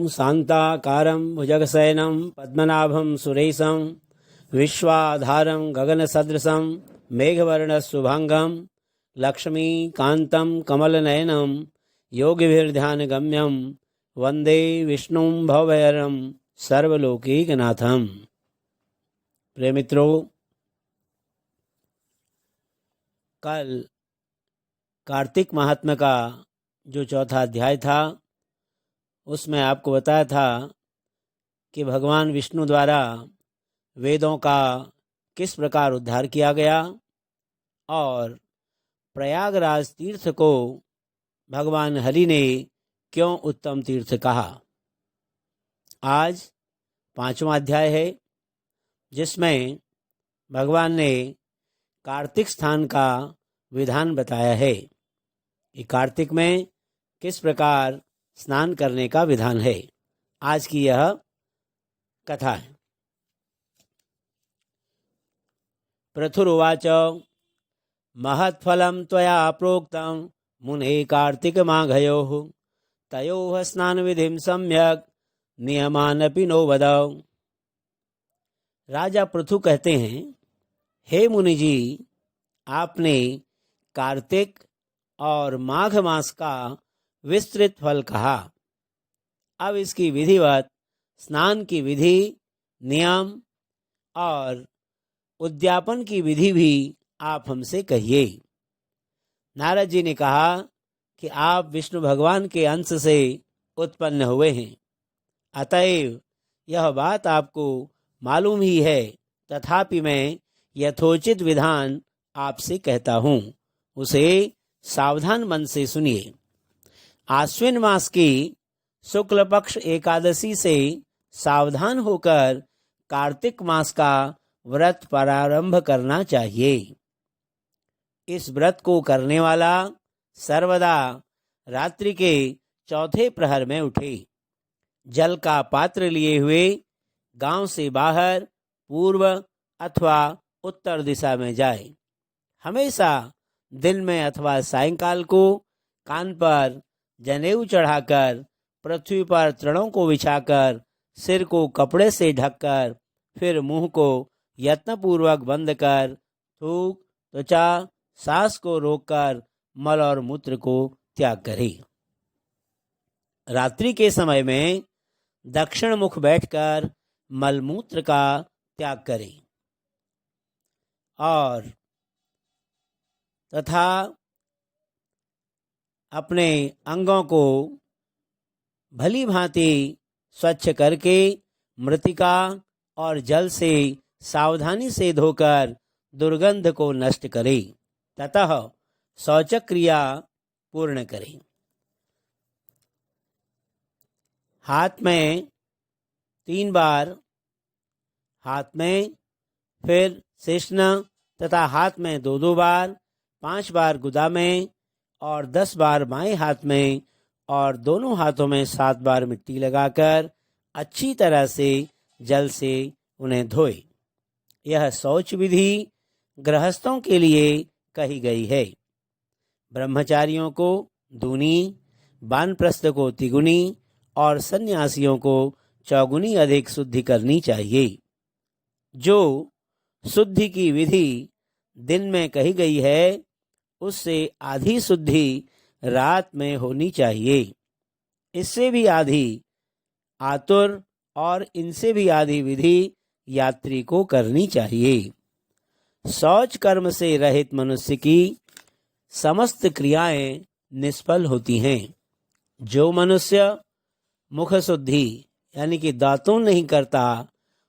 ॐ शान्ताकारं भुजगशयनं पद्मनाभं सुरेशं विश्वाधारं गगनसदृशं मेघवर्णशुभांगं लक्ष्मीकान्तं कमलनयनं योगिभिर्ध्यानगम्यं वन्दे विष्णुं भवभयहरं सर्वलोकैकनाथं। प्रिय मित्रों, कल कार्तिक महात्म्य का जो चौथा अध्याय था उसमें आपको बताया था कि भगवान विष्णु द्वारा वेदों का किस प्रकार उद्धार किया गया और प्रयागराज तीर्थ को भगवान हरि ने क्यों उत्तम तीर्थ कहा। आज 5वां अध्याय है जिसमें भगवान ने कार्तिक स्थान का विधान बताया है कि कार्तिक में किस प्रकार स्नान करने का विधान है। आज की यह कथा है। पृथुरुवाच महत्फलं त्वया प्रोक्तं मुने कार्तिकमाघयोः तयोः स्नानविधिं सम्यक् नियमानपि नो वदौ। राजा पृथु कहते हैं, हे मुनि जी, आपने कार्तिक और माघ मास का विस्तृत फल कहा। अब इसकी विधिवत स्नान की विधि, नियम और उद्यापन की विधि भी आप हमसे कहिए। नारद जी ने कहा कि आप विष्णु भगवान के अंश से उत्पन्न हुए हैं, अतएव यह बात आपको मालूम ही है, तथापि मैं यथोचित विधान आपसे कहता हूँ, उसे सावधान मन से सुनिए। आश्विन मास की शुक्ल पक्ष एकादशी से सावधान होकर कार्तिक मास का व्रत प्रारंभ करना चाहिए। इस व्रत को करने वाला सर्वदा रात्रि के चौथे प्रहर में उठे, जल का पात्र लिए हुए गांव से बाहर पूर्व अथवा उत्तर दिशा में जाए। हमेशा दिन में अथवा सायंकाल को कान पर जनेऊ चढ़ाकर, पृथ्वी पर तृणों को बिछाकर, सिर को कपड़े से ढककर, फिर मुंह को यत्नपूर्वक बंद कर, थूक, त्वचा, सांस को रोककर मल और मूत्र को त्याग करे। रात्रि के समय में दक्षिण मुख बैठकर मलमूत्र का त्याग करें और तथा अपने अंगों को भली भांति स्वच्छ करके मृतिका और जल से सावधानी से धोकर दुर्गंध को नष्ट करें, ततः शौच क्रिया पूर्ण करें। हाथ में 3 बार, हाथ में, फिर शेषन तथा हाथ में 2-2 बार, 5 बार गुदा में और 10 बार बाएं हाथ में और दोनों हाथों में 7 बार मिट्टी लगाकर अच्छी तरह से जल से उन्हें धोए। यह शौच विधि गृहस्थों के लिए कही गई है। ब्रह्मचारियों को दूनी, वानप्रस्थ को तिगुनी और सन्यासियों को चौगुनी अधिक शुद्धि करनी चाहिए। जो शुद्धि की विधि दिन में कही गई है, उससे आधी शुद्धि रात में होनी चाहिए। इससे भी आधी आतुर और इनसे भी आधी विधि यात्री को करनी चाहिए। शौच कर्म से रहित मनुष्य की समस्त क्रियाएं निष्फल होती हैं। जो मनुष्य मुख शुद्धि यानी कि दातून नहीं करता,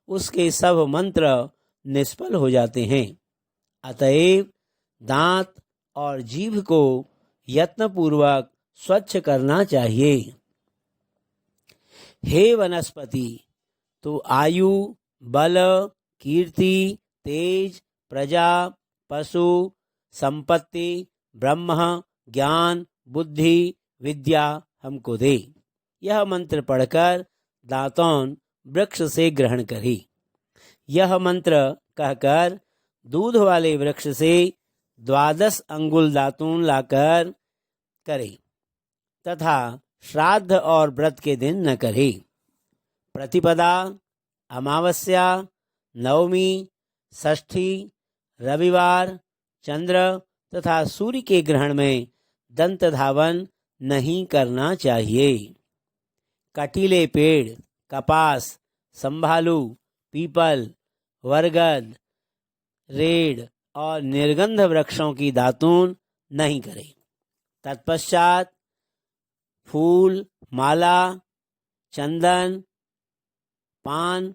उसके सब मंत्र निष्फल हो जाते हैं। अतएव दांत और जीभ को यत्नपूर्वक स्वच्छ करना चाहिए। हे वनस्पति, तो आयु, बल, कीर्ति, तेज, प्रजा, पशु, संपत्ति, ब्रह्म, ज्ञान, बुद्धि, विद्या हमको दे। यह मंत्र पढ़कर दातून वृक्ष से ग्रहण करी। यह मंत्र कहकर दूध वाले वृक्ष से 12 अंगुल दातून लाकर करे तथा श्राद्ध और व्रत के दिन न करे। प्रतिपदा, अमावस्या, नवमी, षष्ठी, रविवार, चंद्र तथा सूर्य के ग्रहण में दंत धावन नहीं करना चाहिए। कटीले पेड़, कपास, संभालू, पीपल, बरगद, रेड़ और निर्गंध वृक्षों की दातून नहीं करें। तत्पश्चात फूल, माला, चंदन, पान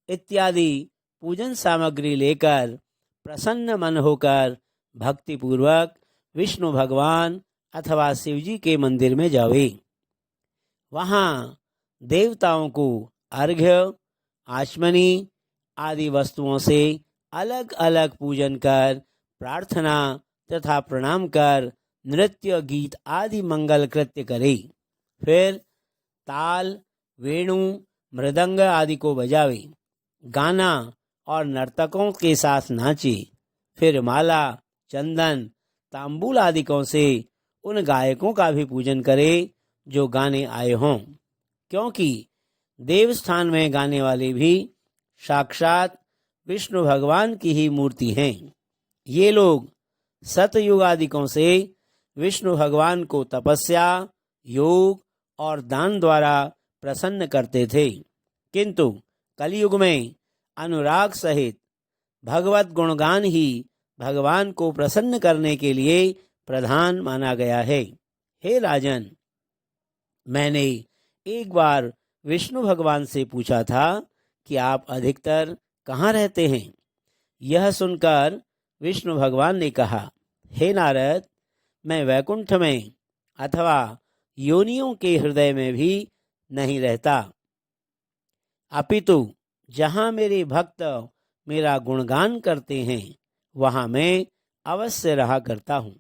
इत्यादि पूजन सामग्री लेकर प्रसन्न मन होकर भक्ति पूर्वक विष्णु भगवान अथवा शिवजी के मंदिर में जावे। वहाँ देवताओं को अर्घ्य, आचमनी आदि वस्तुओं से अलग अलग पूजन कर, प्रार्थना तथा प्रणाम कर, नृत्य, गीत आदि मंगल कृत्य करे। फिर ताल, वेणु, मृदंग आदि को बजावे, गाना और नर्तकों के साथ नाचे। फिर माला, चंदन, तांबूल आदिकों से उन गायकों का भी पूजन करे जो गाने आए हों, क्योंकि देवस्थान में गाने वाले भी साक्षात विष्णु भगवान की ही मूर्ति हैं। ये लोग सतयुग आदिकों से विष्णु भगवान को तपस्या, योग और दान द्वारा प्रसन्न करते थे, किंतु कलयुग में अनुराग सहित भगवत गुणगान ही भगवान को प्रसन्न करने के लिए प्रधान माना गया है। हे राजन, मैंने एक बार विष्णु भगवान से पूछा था कि आप अधिकतर कहाँ रहते हैं। यह सुनकर विष्णु भगवान ने कहा, हे नारद, मैं वैकुंठ में अथवा योनियों के हृदय में भी नहीं रहता, अपितु जहाँ मेरे भक्त मेरा गुणगान करते हैं वहाँ मैं अवश्य रहा करता हूँ।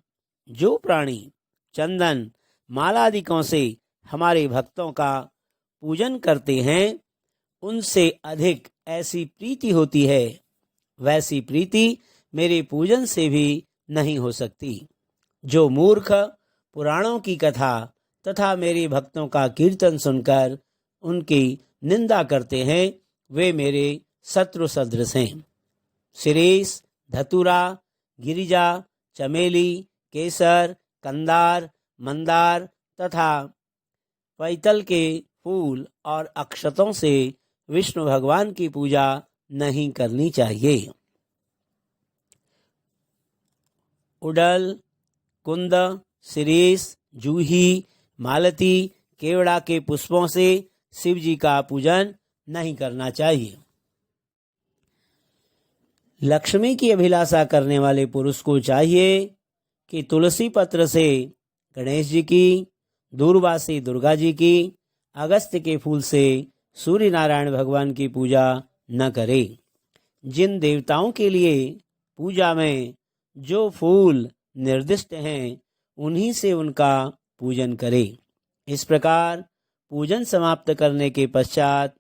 जो प्राणी चंदन, मालादिकों से हमारे भक्तों का पूजन करते हैं, उनसे अधिक ऐसी प्रीति होती है, वैसी प्रीति मेरे पूजन से भी नहीं हो सकती। जो मूर्ख पुराणों की कथा तथा मेरे भक्तों का कीर्तन सुनकर उनकी निंदा करते हैं, वे मेरे शत्रु सदृश हैं। शिरीष, धतूरा, गिरिजा, चमेली, केसर, कंदार, मंदार तथा पैतल के फूल और अक्षतों से विष्णु भगवान की पूजा नहीं करनी चाहिए। उडल, कुंद, शिरीष, जूही, मालती, केवड़ा के पुष्पों से शिव जी का पूजन नहीं करना चाहिए। लक्ष्मी की अभिलाषा करने वाले पुरुष को चाहिए कि तुलसी पत्र से गणेश जी की, दूर्वा से दुर्गा जी की, अगस्त्य के फूल से सूर्य नारायण भगवान की पूजा न करे। जिन देवताओं के लिए पूजा में जो फूल निर्दिष्ट हैं, उन्हीं से उनका पूजन करे। इस प्रकार पूजन समाप्त करने के पश्चात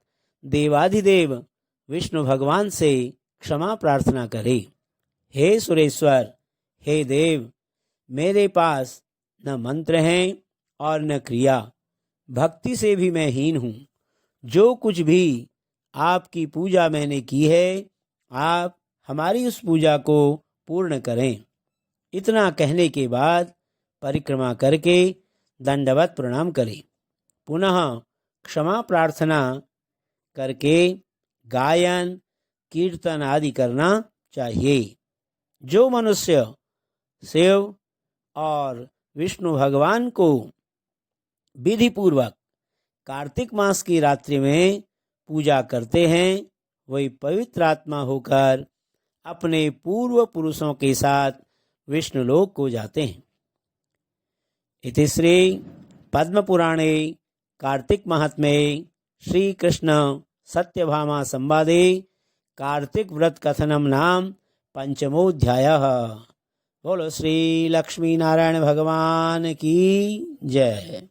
देवाधिदेव विष्णु भगवान से क्षमा प्रार्थना करे। हे सुरेश्वर, हे देव, मेरे पास न मंत्र हैं और न क्रिया, भक्ति से भी मैं हीन हूँ। जो कुछ भी आपकी पूजा मैंने की है, आप हमारी उस पूजा को पूर्ण करें। इतना कहने के बाद परिक्रमा करके दंडवत प्रणाम करें। पुनः क्षमा प्रार्थना करके गायन, कीर्तन आदि करना चाहिए। जो मनुष्य शिव और विष्णु भगवान को विधि पूर्वक कार्तिक मास की रात्रि में पूजा करते हैं, वही पवित्र आत्मा होकर अपने पूर्व पुरुषों के साथ विष्णुलोक को जाते हैं। इति श्री पद्म पुराणे कार्तिक महात्म्ये श्री कृष्ण सत्यभामा संवादे कार्तिक व्रत कथनम नाम पंचमोऽध्यायः। बोलो श्री लक्ष्मी नारायण भगवान की जय।